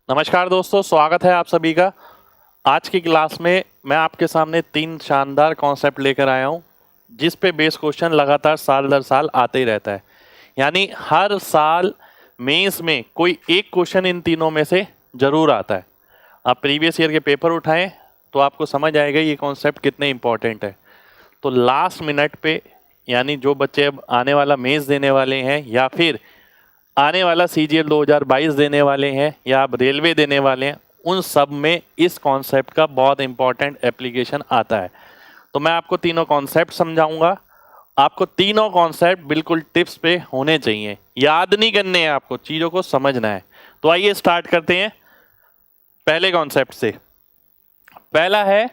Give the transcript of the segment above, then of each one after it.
नमस्कार दोस्तों, स्वागत है आप सभी का। आज की क्लास में मैं आपके सामने 3 शानदार कॉन्सेप्ट लेकर आया हूं, जिस पे बेस क्वेश्चन लगातार साल दर साल आते ही रहता है। यानी हर साल मेंस में कोई एक क्वेश्चन इन तीनों में से जरूर आता है। आप प्रीवियस ईयर के पेपर उठाएं तो आपको समझ आएगा ये कॉन्सेप्ट कितने इंपॉर्टेंट है। तो लास्ट मिनट पे, यानी जो बच्चे अब आने वाला मेंस देने वाले हैं या फिर आने वाला CGL 2022 देने वाले हैं या आप रेलवे देने वाले हैं, उन सब में इस कॉन्सेप्ट का बहुत इंपॉर्टेंट एप्लीकेशन आता है। तो मैं आपको तीनों कॉन्सेप्ट समझाऊंगा। आपको तीनों कॉन्सेप्ट बिल्कुल टिप्स पे होने चाहिए, याद नहीं करने हैं, आपको चीज़ों को समझना है। तो आइए स्टार्ट करते हैं पहले कॉन्सेप्ट से। पहला है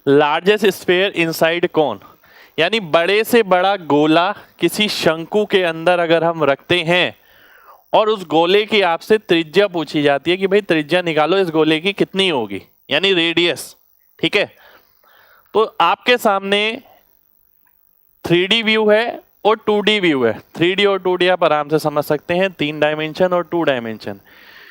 लार्जेस्ट स्फीयर इनसाइड कोन, यानी बड़े से बड़ा गोला किसी शंकु के अंदर अगर हम रखते हैं और उस गोले की आपसे त्रिज्या पूछी जाती है कि भाई त्रिज्या निकालो इस गोले की कितनी होगी, यानी रेडियस। ठीक है, तो आपके सामने 3D व्यू है और 2D व्यू है। 3D और 2D आप आराम से समझ सकते हैं, 3 डायमेंशन और 2 डायमेंशन।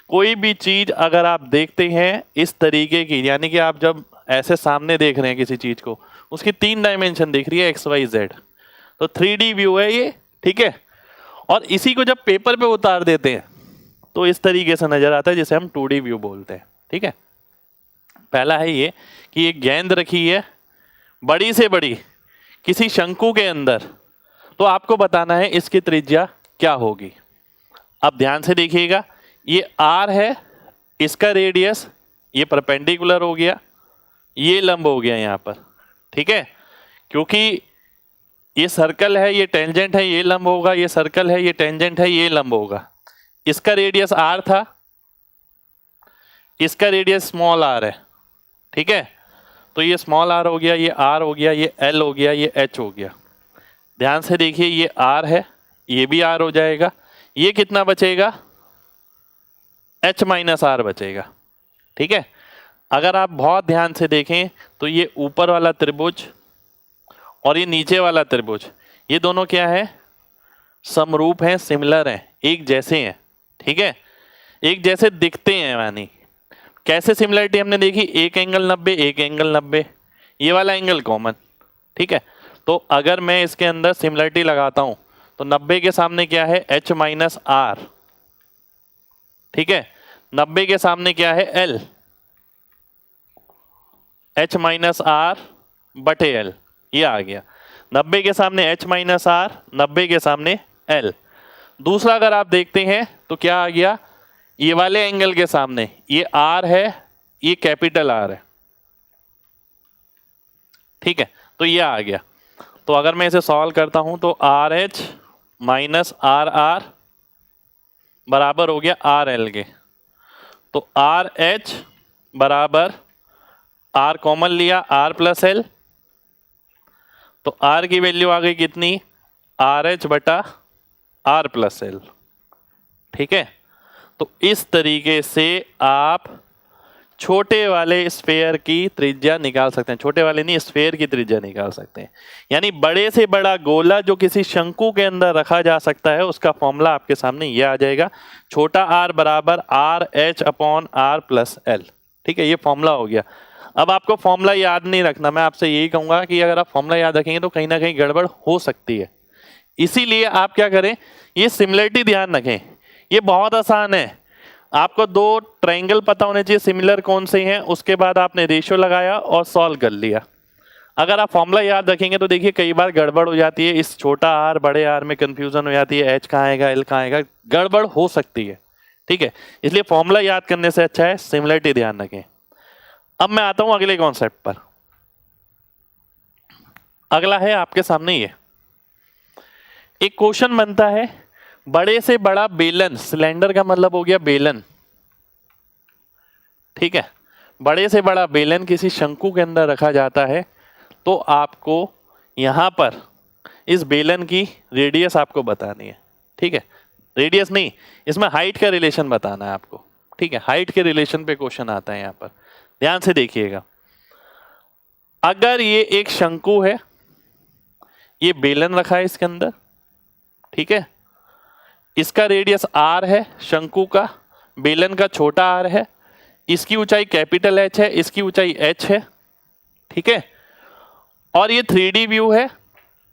कोई भी चीज अगर आप देखते हैं इस तरीके की, यानी कि आप जब ऐसे सामने देख रहे हैं किसी चीज को, उसकी 3 डायमेंशन दिख रही है XYZ, तो 3D व्यू है ये। ठीक है, और इसी को जब पेपर पे उतार देते हैं तो इस तरीके से नजर आता है, जिसे हम 2D व्यू बोलते हैं। ठीक है, पहला है ये कि एक गेंद रखी है बड़ी से बड़ी किसी शंकु के अंदर, तो आपको बताना है इसकी त्रिज्या क्या होगी। अब ध्यान से देखिएगा, ये R है, इसका रेडियस ये परपेंडिकुलर हो गया, ये लंब हो गया यहाँ पर। ठीक है, क्योंकि ये सर्कल है, ये टेंजेंट है, ये लंब होगा, ये सर्कल है, ये टेंजेंट है, ये लंब होगा। इसका रेडियस R था, इसका रेडियस स्मॉल r है। ठीक है, तो ये स्मॉल r हो गया, ये R हो गया, ये L हो गया, ये H हो गया। ध्यान से देखिए, ये R है, ये भी R हो जाएगा, ये कितना बचेगा, H माइनस R बचेगा। ठीक है, अगर आप बहुत ध्यान से देखें तो ये ऊपर वाला त्रिभुज और ये नीचे वाला त्रिभुज, ये दोनों क्या है, समरूप हैं, सिमिलर हैं, एक जैसे हैं। ठीक है, एक जैसे दिखते हैं। यानी कैसे सिमिलरिटी हमने देखी, एक एंगल 90, एक एंगल 90, ये वाला एंगल कॉमन। ठीक है, तो अगर मैं इसके अंदर सिमिलरिटी लगाता हूं तो 90 के सामने क्या है, H माइनस R। ठीक है, 90 के सामने क्या है, L, H माइनस R बटे L, ये आ गया। 90 के सामने H माइनस R, 90 के सामने L। दूसरा अगर आप देखते हैं तो क्या आ गया, ये वाले एंगल के सामने ये R है, ये कैपिटल R है। ठीक है, तो ये आ गया। तो अगर मैं इसे सॉल्व करता हूं तो RH माइनस RR बराबर हो गया RL के। तो RH बराबर R कॉमन लिया, R प्लस L, तो R की वैल्यू आ गई कितनी, RH बटा R प्लस L। ठीक है, तो इस तरीके से आप छोटे वाले स्फेयर की त्रिज्या निकाल सकते हैं। छोटे वाले नहीं, स्फेयर की त्रिज्या निकाल सकते हैं। यानी बड़े से बड़ा गोला जो किसी शंकु के अंदर रखा जा सकता है, उसका फॉर्मूला आपके सामने ये आ जाएगा, छोटा r बराबर RH upon R plus L। ठीक है, ये फॉर्मूला हो गया। अब आपको फॉर्मूला याद नहीं रखना, मैं आपसे यही कहूंगा कि अगर आप फॉर्मूला याद रखेंगे तो कहीं ना कहीं गड़बड़ हो सकती है। इसीलिए आप क्या करें, ये सिमिलरिटी ध्यान रखें, ये बहुत आसान है। आपको 2 ट्रायंगल पता होने चाहिए सिमिलर कौन से हैं, उसके बाद आपने रेशियो लगाया और सॉल्व कर लिया। अगर आप फॉर्मूला याद रखेंगे तो देखिए कई बार गड़बड़ हो जाती है, इस छोटा r बड़े r में कंफ्यूजन हो जाती है, H कहाँ आएगा, L कहाँ आएगा, गड़बड़ हो सकती है। ठीक है, इसलिए फॉर्मूला याद करने से अच्छा है सिमिलरिटी ध्यान रखें। अब मैं आता हूं अगले कॉन्सेप्ट पर। अगला है आपके सामने ये एक क्वेश्चन बनता है, बड़े से बड़ा बेलन, सिलेंडर का मतलब हो गया बेलन। ठीक है, बड़े से बड़ा बेलन किसी शंकु के अंदर रखा जाता है, तो आपको यहां पर इस बेलन की रेडियस आपको बतानी है। ठीक है, रेडियस नहीं, इसमें हाइट का रिलेशन बताना है आपको। ठीक है, हाइट के रिलेशन पे क्वेश्चन आता है यहां पर, ध्यान से देखिएगा। अगर ये एक शंकु है, ये बेलन रखा है इसके अंदर, ठीक है, इसका रेडियस R है शंकु का, बेलन का छोटा r है, इसकी ऊंचाई कैपिटल एच है, इसकी ऊंचाई एच है, ठीक है। और ये 3D व्यू है,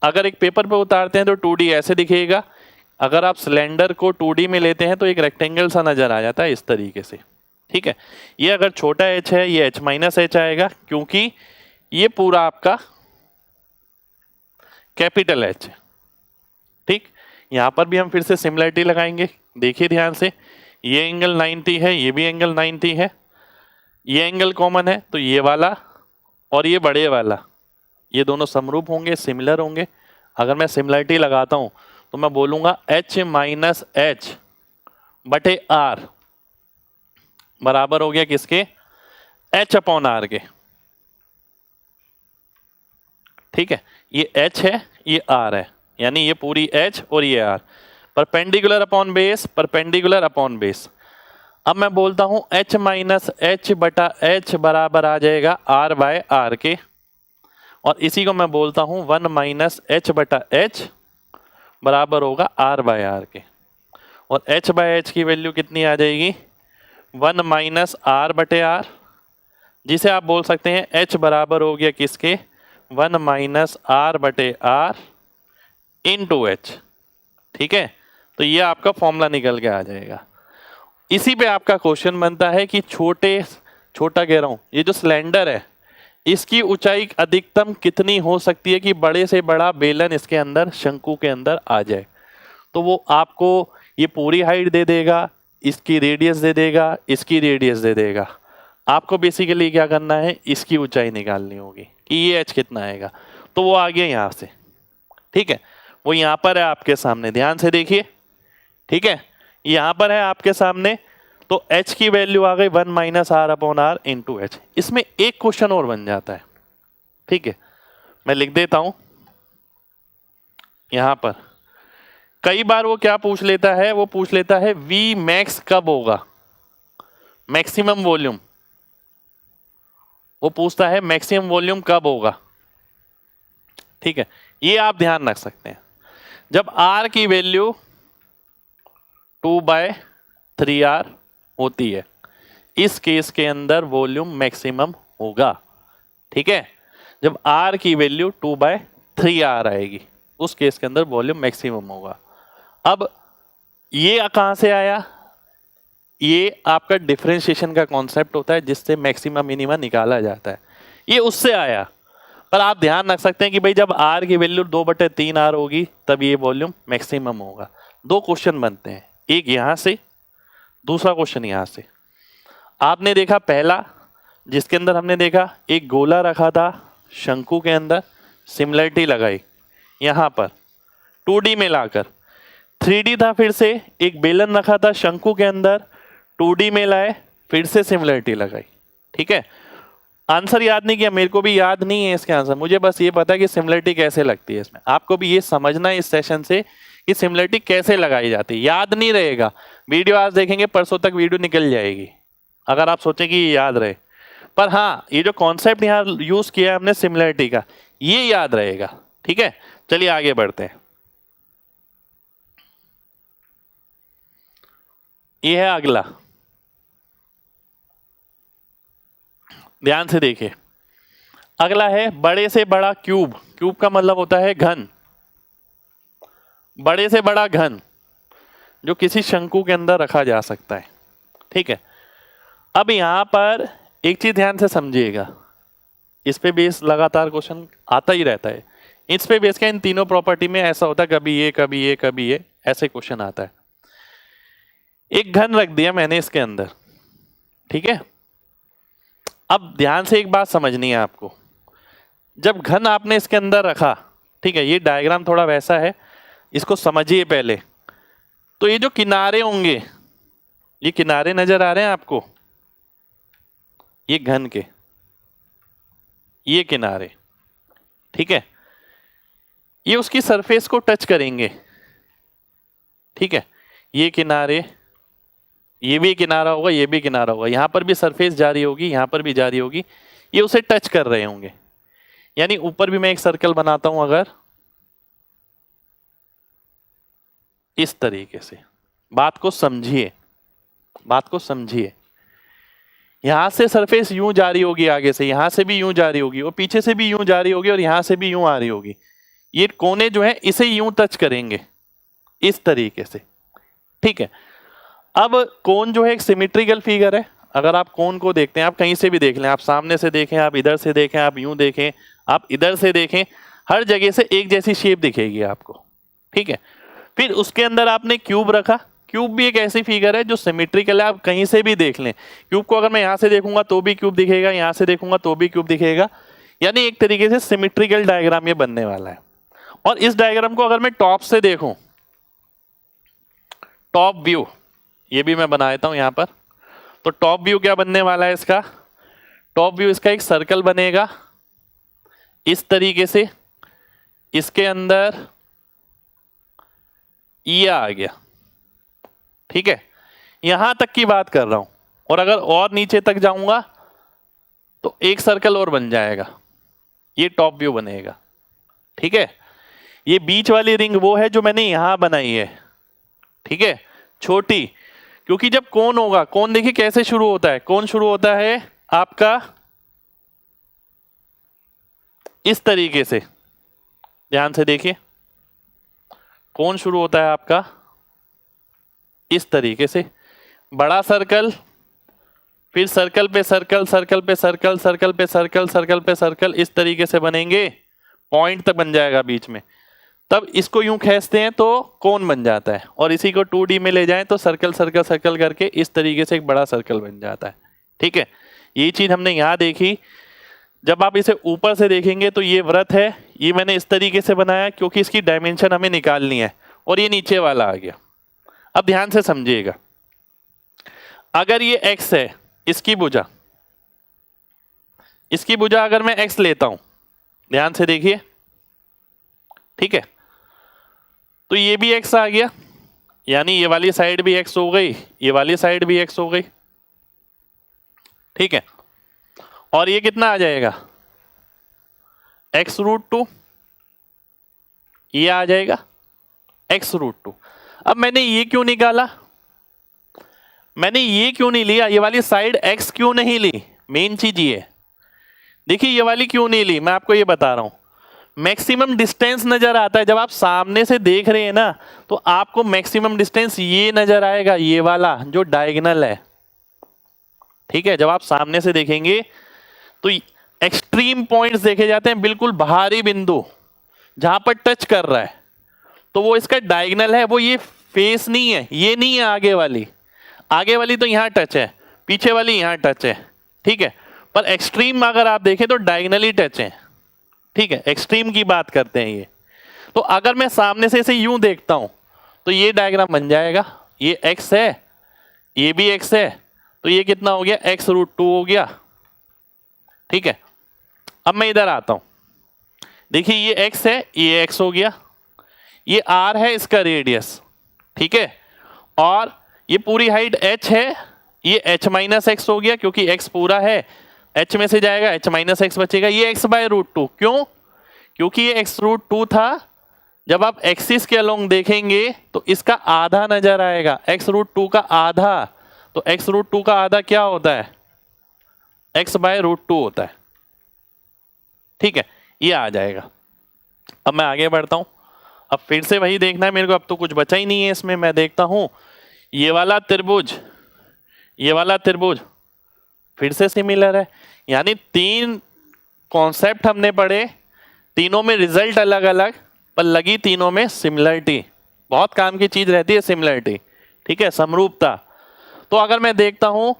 अगर एक पेपर पे उतारते हैं तो 2D ऐसे दिखेगा, अगर आप सिलेंडर को 2D में लेते हैं तो एक रेक्टेंगल सा नजर आ जाता है इस तरीके से, ठीक है। ये अगर छोटा h है ये h माइनस एच आएगा, क्योंकि ये पूरा आपका कैपिटल H है, ठीक। यहां पर भी हम फिर से सिमिलरिटी लगाएंगे, देखिए ध्यान से, ये एंगल 90 है, ये भी एंगल 90 है, ये एंगल कॉमन है तो ये वाला और ये बड़े वाला, ये दोनों समरूप होंगे, सिमिलर होंगे। अगर मैं सिमिलरिटी लगाता हूं तो मैं बोलूंगा h माइनस एच बटे आर बराबर हो गया किसके, h अपॉन आर के, ठीक है। ये h है, ये r है, यानी ये पूरी h और ये r, perpendicular upon base, perpendicular upon base. अब मैं बोलता हूं h माइनस एच बटा h बराबर आ जाएगा r बाय आर के, और इसी को मैं बोलता हूं 1 माइनस एच बटा h बराबर होगा r बाय आर के, और h बाय h की वैल्यू कितनी आ जाएगी, 1 माइनस आर बटे आर, जिसे आप बोल सकते हैं h बराबर हो गया किसके, 1 माइनस आर बटे आर इंटू एच, ठीक है। तो ये आपका फॉर्मूला निकल के आ जाएगा। इसी पे आपका क्वेश्चन बनता है कि छोटा कह रहा हूं, ये जो सिलेंडर है इसकी ऊंचाई अधिकतम कितनी हो सकती है कि बड़े से बड़ा बेलन इसके अंदर, शंकु के अंदर आ जाए। तो वो आपको ये पूरी हाइट दे देगा, इसकी रेडियस दे देगा, इसकी रेडियस दे देगा। आपको बेसिकली क्या करना है, इसकी ऊंचाई निकालनी होगी कि ये h कितना आएगा। तो वो आ गया यहाँ से, ठीक है, वो यहाँ पर है आपके सामने, ध्यान से देखिए, ठीक है, यहाँ पर है आपके सामने। तो h की वैल्यू आ गई 1 minus R upon R into H. इसमें एक क्वेश्चन और बन जाता है, ठीक है, मैं लिख देता हूं यहां पर। कई बार वो क्या पूछ लेता है, वो पूछ लेता है V मैक्स कब होगा, मैक्सिमम वॉल्यूम, वो पूछता है मैक्सिमम वॉल्यूम कब होगा, ठीक है। ये आप ध्यान रख सकते हैं, जब R की वैल्यू 2/3R होती है, इस केस के अंदर वॉल्यूम मैक्सिमम होगा, ठीक है। जब R की वैल्यू 2/3R आएगी, उस केस के अंदर वॉल्यूम मैक्सिमम होगा। अब ये कहां से आया, ये आपका डिफरेंशिएशन का कॉन्सेप्ट होता है जिससे मैक्सिमम मिनिमम निकाला जाता है, ये उससे आया। पर आप ध्यान रख सकते हैं कि भाई जब R की वैल्यू 2/3R होगी तब ये वॉल्यूम मैक्सिमम होगा। दो क्वेश्चन बनते हैं, एक यहां से, दूसरा क्वेश्चन यहां से। आपने देखा पहला, जिसके अंदर हमने देखा एक गोला रखा था शंकु के अंदर, सिमिलरिटी लगाई यहां पर 2D में लाकर, 3D था, फिर से एक बेलन रखा था शंकु के अंदर, 2D में लाए, फिर से सिमिलरिटी लगाई, ठीक है। आंसर याद नहीं किया, मेरे को भी याद नहीं है इसके आंसर, मुझे बस ये पता है कि सिमिलरिटी कैसे लगती है इसमें। आपको भी ये समझना है इस सेशन से कि सिमिलरिटी कैसे लगाई जाती है। याद नहीं रहेगा, वीडियो आज देखेंगे, परसों तक वीडियो निकल जाएगी अगर आप सोचें कि ये याद रहे। पर हाँ, ये जो कॉन्सेप्ट यहाँ यूज किया है हमने सिमिलरिटी का, ये याद रहेगा, ठीक है। चलिए आगे बढ़ते हैं। ये है अगला, ध्यान से देखिए। अगला है बड़े से बड़ा क्यूब, क्यूब का मतलब होता है घन, बड़े से बड़ा घन जो किसी शंकु के अंदर रखा जा सकता है, ठीक है। अब यहां पर एक चीज ध्यान से समझिएगा, इस पे बेस लगातार क्वेश्चन आता ही रहता है। इस पे बेस का इन तीनों प्रॉपर्टी में ऐसा होता है, कभी ये कभी ये कभी ये, ऐसे क्वेश्चन आता है। एक घन रख दिया मैंने इसके अंदर, ठीक है। अब ध्यान से एक बात समझनी है आपको, जब घन आपने इसके अंदर रखा, ठीक है, ये डायग्राम थोड़ा वैसा है, इसको समझिए पहले। तो ये जो किनारे होंगे, ये किनारे नजर आ रहे हैं आपको, ये घन के ये किनारे, ठीक है, ये उसकी सरफेस को टच करेंगे, ठीक है। ये किनारे, ये भी किनारा होगा, ये भी किनारा होगा, यहां पर भी सरफेस जारी होगी, यहां पर भी जारी होगी, ये उसे टच कर रहे होंगे। यानी ऊपर भी मैं एक सर्कल बनाता हूं, अगर इस तरीके से, बात को समझिए, बात को समझिए। यहाँ से सरफेस यूं जा रही होगी, आगे से यहाँ से भी यूं जा रही होगी और पीछे से भी यूं जा रही होगी और यहाँ से भी यूं आ रही होगी। ये कोने जो है इसे यूं टच करेंगे इस तरीके से, ठीक है। अब कोन जो है एक सिमेट्रिकल फिगर है। अगर आप कोन को देखते हैं, आप कहीं से भी देख लें, आप सामने से देखें, आप इधर से देखें, आप यूं देखें, आप इधर से देखें, हर जगह से एक जैसी शेप दिखेगी आपको, ठीक है। फिर उसके अंदर आपने क्यूब रखा। क्यूब भी एक ऐसी फिगर है जो सिमेट्रिकल है, आप कहीं से भी देख लें। क्यूब को अगर मैं यहाँ से देखूंगा तो भी क्यूब दिखेगा, यहाँ से देखूंगा तो भी क्यूब दिखेगा, यानी एक तरीके से सिमेट्रिकल डायग्राम ये बनने वाला है। और इस डायग्राम को अगर मैं टॉप से देखूं, टॉप व्यू, ये भी मैं बना देता हूं यहां पर। तो टॉप व्यू क्या बनने वाला है इसका? टॉप व्यू इसका एक सर्कल बनेगा इस तरीके से, इसके अंदर ये आ गया, ठीक है। यहां तक की बात कर रहा हूं, और अगर और नीचे तक जाऊंगा तो एक सर्कल और बन जाएगा, ये टॉप व्यू बनेगा, ठीक है। ये बीच वाली रिंग वो है जो मैंने यहां बनाई है, ठीक है, छोटी। क्योंकि जब कोन होगा, कोन देखिए कैसे शुरू होता है, कोन शुरू होता है आपका इस तरीके से, ध्यान से देखिए, कोन शुरू होता है आपका इस तरीके से, बड़ा सर्कल, फिर सर्कल पे सर्कल, सर्कल पे सर्कल, सर्कल पे सर्कल, सर्कल पे सर्कल, इस तरीके से बनेंगे, पॉइंट तक बन जाएगा बीच में। तब इसको यूं खींचते हैं तो कोन बन जाता है, और इसी को 2D में ले जाएं तो सर्कल सर्कल सर्कल करके इस तरीके से एक बड़ा सर्कल बन जाता है, ठीक है। ये चीज हमने यहाँ देखी। जब आप इसे ऊपर से देखेंगे तो ये वृत्त है, ये मैंने इस तरीके से बनाया क्योंकि इसकी डायमेंशन हमें निकालनी है, और ये नीचे वाला आ गया। अब ध्यान से समझिएगा, अगर ये x है, इसकी भुजा, इसकी भुजा अगर मैं x लेता हूं, ध्यान से देखिए, ठीक है, तो ये भी x आ गया, यानी ये वाली साइड भी x हो गई, ये वाली साइड भी x हो गई, ठीक है। और ये कितना आ जाएगा? x√2, ये आ जाएगा x√2। अब मैंने ये क्यों निकाला, मैंने ये क्यों नहीं लिया, ये वाली साइड x क्यों नहीं ली? मेन चीज ये, देखिए ये वाली क्यों नहीं ली, मैं आपको ये बता रहा हूं। मैक्सिमम डिस्टेंस नजर आता है जब आप सामने से देख रहे हैं ना, तो आपको मैक्सिमम डिस्टेंस ये नजर आएगा, ये वाला जो डायगोनल है, ठीक है। जब आप सामने से देखेंगे तो एक्सट्रीम पॉइंट्स देखे जाते हैं, बिल्कुल बाहरी बिंदु जहां पर टच कर रहा है, तो वो इसका डायगोनल है, वो ये फेस नहीं है, ये नहीं है आगे वाली, आगे वाली तो यहां टच है, पीछे वाली यहां टच है, ठीक है। पर एक्सट्रीम अगर आप देखें तो डायगोनली टच है, ठीक है, एक्सट्रीम की बात करते हैं ये। तो अगर मैं सामने से इसे यूं देखता हूं तो ये डायग्राम बन जाएगा, ये x है, ये भी x है, तो ये कितना हो गया? x√2 हो गया, ठीक है। अब मैं इधर आता हूं, देखिए ये x है, ये x हो गया, ये r है इसका रेडियस, ठीक है, और ये पूरी हाइट h है, ये h-x हो गया क्योंकि x पूरा है, h में से जाएगा h-x बचेगा, ये x/√2। क्यों? क्योंकि ये x√2 था, जब आप एक्सिस के अलोंग देखेंगे तो इसका आधा नजर आएगा, x√2 का आधा, तो x√2 का आधा क्या होता है? x/√2 होता है, ठीक है, ये आ जाएगा। अब मैं आगे बढ़ता हूं, अब फिर से वही देखना है मेरे को, अब तो कुछ बचा ही नहीं है इसमें। मैं देखता हूं ये वाला त्रिभुज, ये वाला त्रिभुज फिर से सिमिलर है, यानी 3 कॉन्सेप्ट हमने पढ़े, तीनों में रिजल्ट अलग अलग, पर लगी तीनों में सिमिलरिटी। बहुत काम की चीज रहती है सिमिलरिटी, ठीक है, समरूपता। तो अगर मैं देखता हूं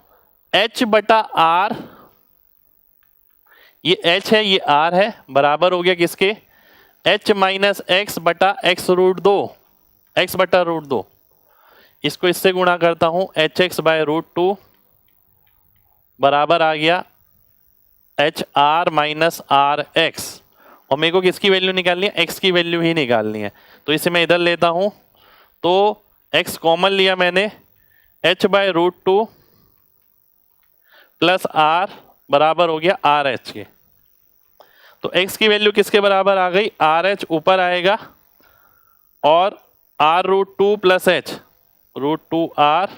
h/r, ये h है, ये r है, बराबर हो गया किसके? h-x/x√2, x/√2। इसको इससे गुणा करता हूं, hx/√2 बराबर आ गया HR-RX, और मेरे को किसकी वैल्यू निकालनी है? x की वैल्यू ही निकालनी है। तो इसे मैं इधर लेता हूं, तो x कॉमन लिया मैंने, h/√2 प्लस r बराबर हो गया RH के। तो x की वैल्यू किसके बराबर आ गई? RH ऊपर आएगा, और r√2 plus h, √2r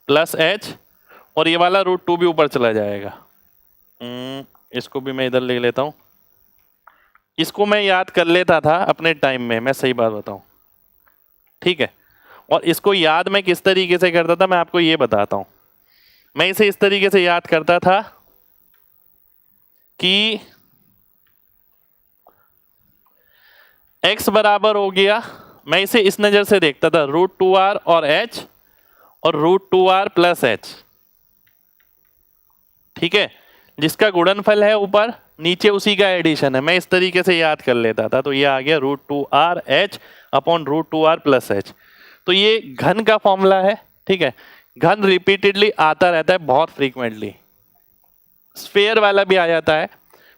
plus h और ये वाला √2 भी ऊपर चला जाएगा। इसको भी मैं इधर ले लेता हूं। इसको मैं याद कर लेता था अपने टाइम में, मैं सही बात बताऊं, ठीक है। और इसको याद मैं किस तरीके से करता था मैं आपको ये बताता हूं। मैं इसे इस तरीके से याद करता था कि x बराबर हो गया, मैं इसे इस नजर से देखता था, √2r और h और √2r प्लस h, ठीक है। जिसका गुणनफल है ऊपर, नीचे उसी का एडिशन है, मैं इस तरीके से याद कर लेता था। तो ये आ गया √2r h upon √2r plus h। तो ये घन का फॉर्मूला है, ठीक है। घन रिपीटेडली आता रहता है, बहुत फ्रीक्वेंटली। स्फेयर वाला भी आ जाता है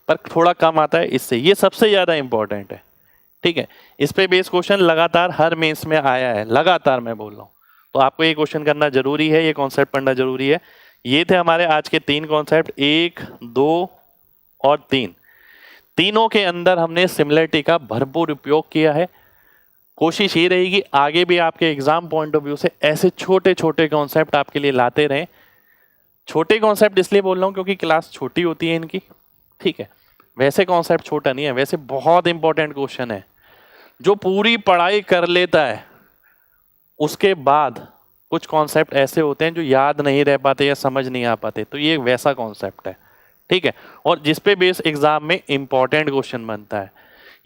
पर थोड़ा कम आता है इससे, ये सबसे ज्यादा इंपॉर्टेंट है, ठीक है। इस पे बेस क्वेश्चन लगातार हर मेंस में आया है, लगातार मैं बोल रहा हूँ। तो आपको ये क्वेश्चन करना जरूरी है, ये कॉन्सेप्ट पढ़ना जरूरी है। ये थे हमारे आज के 3 कॉन्सेप्ट, 1, 2 और 3। तीनों के अंदर हमने सिमिलरिटी का भरपूर उपयोग किया है। कोशिश ये रहेगी आगे भी आपके एग्जाम पॉइंट ऑफ व्यू से ऐसे छोटे छोटे कॉन्सेप्ट आपके लिए लाते रहें। छोटे कॉन्सेप्ट इसलिए बोल रहा हूँ क्योंकि क्लास छोटी होती है इनकी, ठीक है। वैसे कॉन्सेप्ट छोटा नहीं है, वैसे बहुत इंपॉर्टेंट क्वेश्चन है। जो पूरी पढ़ाई कर लेता है उसके बाद कुछ कॉन्सेप्ट ऐसे होते हैं जो याद नहीं रह पाते या समझ नहीं आ पाते, तो ये वैसा कॉन्सेप्ट है, ठीक है। और जिसपे बेस एग्जाम में इंपॉर्टेंट क्वेश्चन बनता है।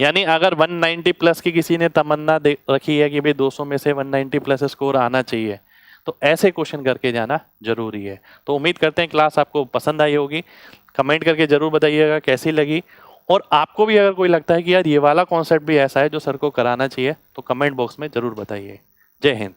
यानी अगर 190 प्लस की किसी ने तमन्ना रखी है कि भाई 200 में से 190 प्लस स्कोर आना चाहिए, तो ऐसे क्वेश्चन करके जाना जरूरी है। तो उम्मीद करते हैं क्लास आपको पसंद आई होगी। कमेंट करके जरूर बताइएगा कैसी लगी, और आपको भी अगर कोई लगता है कि यार ये वाला कॉन्सेप्ट भी ऐसा है जो सर को कराना चाहिए, तो कमेंट बॉक्स में जरूर बताइए। जय हिंद।